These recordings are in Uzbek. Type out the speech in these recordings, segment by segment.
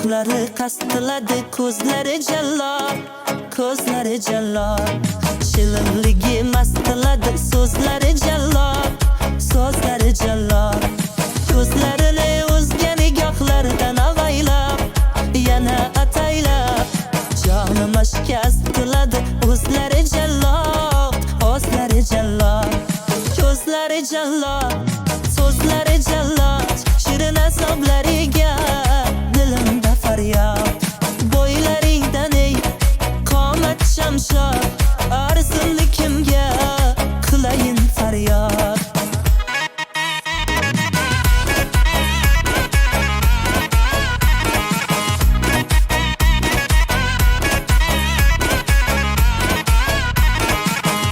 Oyoqlari qastiladi, ko'zlari jallod, ko'zlari jallod. Shilinligi mast qiladi, so'zlari jallod, so'zlari jallod. Ko'zlarini o'zga nigohlardan avaylab, yana ataylab, jonima shikast qiladi, o'zlari jallod, o'zlari jallod. Ko'zlari jallod, so'zlari jallod, shirin azoblariga dilimda faryod. Bo'ylaringdan ey qomat shamshod, arzimni kimga qilayin faryod.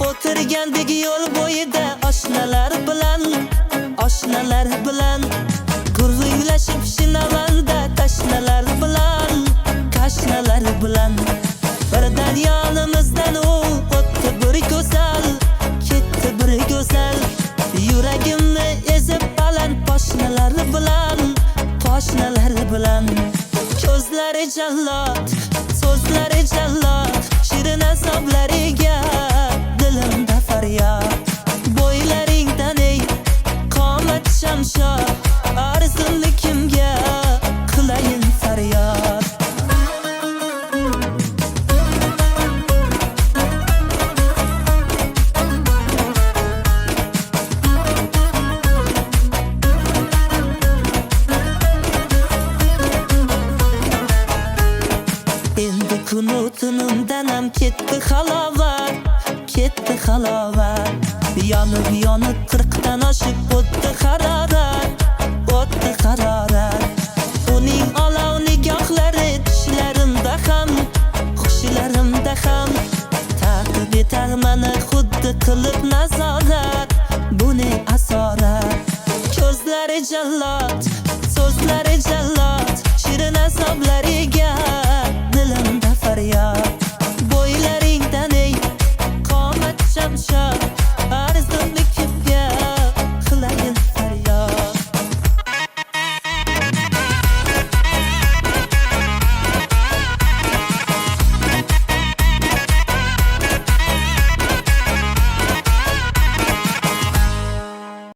O'tirgandek yo'l bo'yida oshnalar bilan gurunglashib shinavanda, tashnalar bilan birdan yonimizdan u o'tdi bir go'zal, ketdi bir go'zal. Yuragimni ezib baland poshnalar bilan. Ko'zlari jallod, so'zlari jallod, shirin azoblariga dilimda faryod. Bo'ylaringdan ey qomat shamshod, arzimni kimga qilayin faryod. Endi kunu tunimdan ham ketdi halovat, ketdi halovat. Yonib 40dan oshib o'tdi harorat, o'tdi harorat. Uning olov nigohlari tushlarimda ham, hushlarimda ham ta'qib etar meni xuddi qilib nazorat. Bu ne asorat. Ko'zlari jallod, so'zlari jallod, shirin azoblariga